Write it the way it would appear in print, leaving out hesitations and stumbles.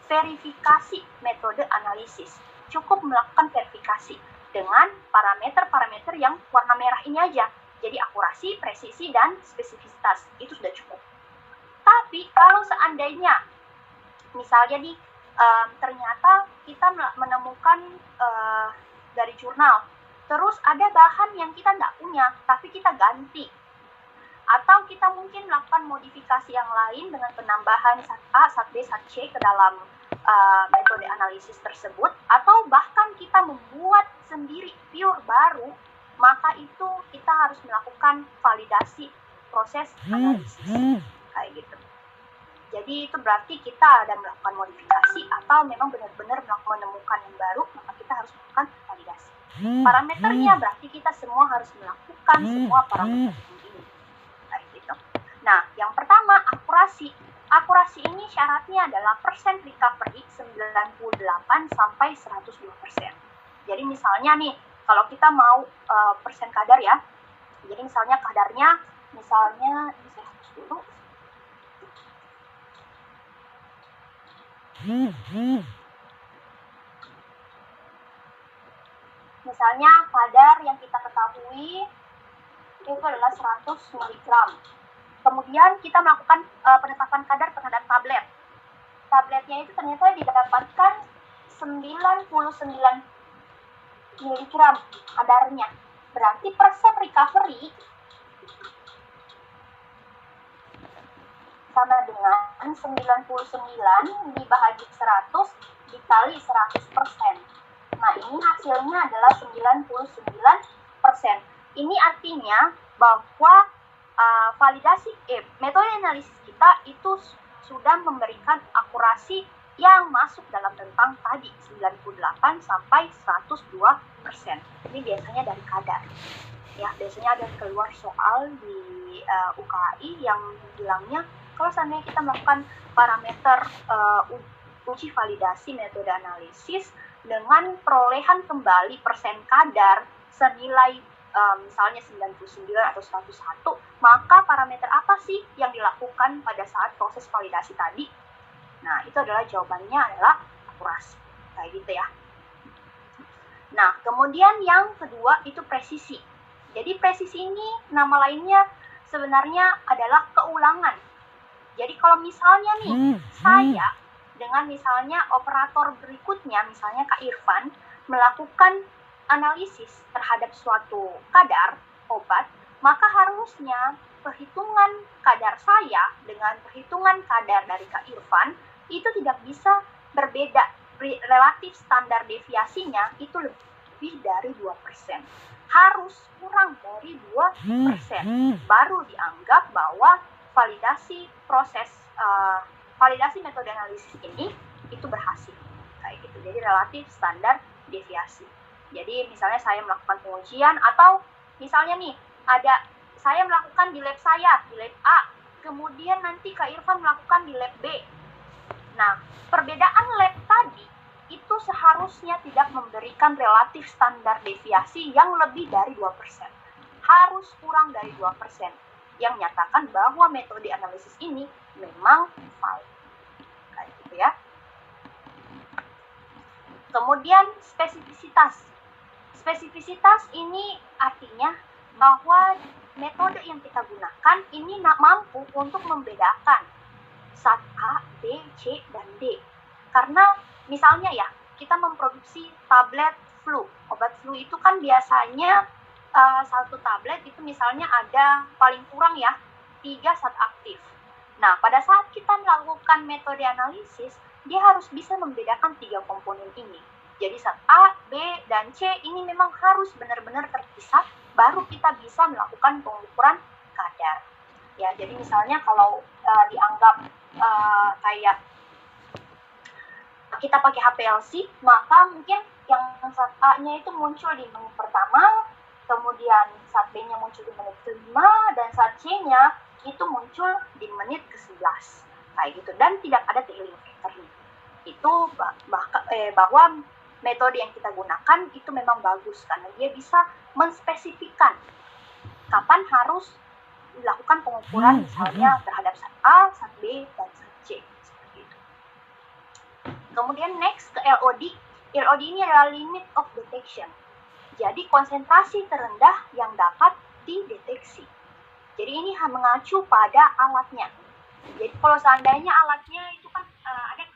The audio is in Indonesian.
verifikasi metode analisis. Cukup melakukan verifikasi dengan parameter-parameter yang warna merah ini aja. Jadi akurasi, presisi, dan spesifisitas. Itu sudah cukup. Tapi kalau seandainya, misalnya nih, ternyata kita menemukan dari jurnal, terus ada bahan yang kita nggak punya, tapi kita ganti. Atau kita mungkin melakukan modifikasi yang lain dengan penambahan sat A, sat B, sat C ke dalam metode analisis tersebut, atau bahkan kita membuat sendiri pure baru, maka itu kita harus melakukan validasi proses analisis. Kayak gitu. Jadi itu berarti kita ada melakukan modifikasi atau memang benar-benar menemukan yang baru, maka kita harus melakukan validasi. Parameternya berarti kita semua harus melakukan semua parameter ini. Kayak gitu. Nah, yang pertama akurasi. Akurasi ini syaratnya adalah persen recovery 98 sampai 102%. Jadi misalnya nih, kalau kita mau persen kadar ya. Jadi misalnya kadarnya, misalnya ini saya hapus dulu. Misalnya kadar yang kita ketahui itu adalah 100 mg. Kemudian kita melakukan penetapan kadar terhadap tablet. Tabletnya itu ternyata didapatkan 99 mg kadarnya. Berarti persen recovery sama dengan 99 dibagi 100 dikali 100%. Nah, ini hasilnya adalah 99%. Ini artinya bahwa metode analisis kita itu sudah memberikan akurasi yang masuk dalam rentang tadi 98 sampai 102%. Ini biasanya dari kadar. Ya, biasanya ada keluar soal di UKI yang bilangnya kalau seandainya kita melakukan parameter uji validasi metode analisis dengan perolehan kembali persen kadar senilai misalnya 99 atau 101, maka parameter apa sih yang dilakukan pada saat proses validasi tadi? Nah, itu adalah jawabannya adalah akurasi. Kayak gitu ya. Nah, kemudian yang kedua itu presisi. Jadi presisi ini nama lainnya sebenarnya adalah keulangan. Jadi kalau misalnya nih, saya dengan misalnya operator berikutnya, misalnya Kak Irfan, melakukan analisis terhadap suatu kadar obat, maka harusnya perhitungan kadar saya dengan perhitungan kadar dari Kak Irfan itu tidak bisa berbeda. Relatif standar deviasinya itu lebih dari 2%. Harus kurang dari 2%. Baru dianggap bahwa validasi validasi metode analisis ini itu berhasil. Kayak gitu. Jadi relatif standar deviasi. Jadi misalnya saya melakukan pengujian atau misalnya nih saya melakukan di lab saya, di lab A, kemudian nanti Kak Irfan melakukan di lab B. Nah, perbedaan lab tadi itu seharusnya tidak memberikan relatif standar deviasi yang lebih dari 2%. Harus kurang dari 2%. Yang menyatakan bahwa metode analisis ini memang valid. Kayak gitu ya. Kemudian spesifisitas. Spesifisitas ini artinya bahwa metode yang kita gunakan ini mampu untuk membedakan zat A, B, C, dan D. Karena misalnya ya, kita memproduksi tablet flu. Obat flu itu kan biasanya satu tablet itu misalnya ada paling kurang ya 3 zat aktif. Nah, pada saat kita melakukan metode analisis, dia harus bisa membedakan 3 komponen ini. Jadi zat A, B, dan C ini memang harus benar-benar terpisah, baru kita bisa melakukan pengukuran kadar. Ya, jadi misalnya kalau dianggap kayak kita pakai HPLC, maka mungkin yang zat A-nya itu muncul di menit pertama, kemudian zat B-nya muncul di menit ke-5, dan zat C-nya itu muncul di menit ke-11. Kayak gitu, dan tidak ada trailing factor-nya. Itu bahwa metode yang kita gunakan itu memang bagus karena dia bisa menspesifikkan kapan harus dilakukan pengukuran misalnya terhadap zat A, zat B, dan zat C. Seperti itu. Kemudian next ke LOD. LOD ini adalah limit of detection. Jadi konsentrasi terendah yang dapat dideteksi. Jadi ini mengacu pada alatnya. Jadi kalau seandainya alatnya itu kan ada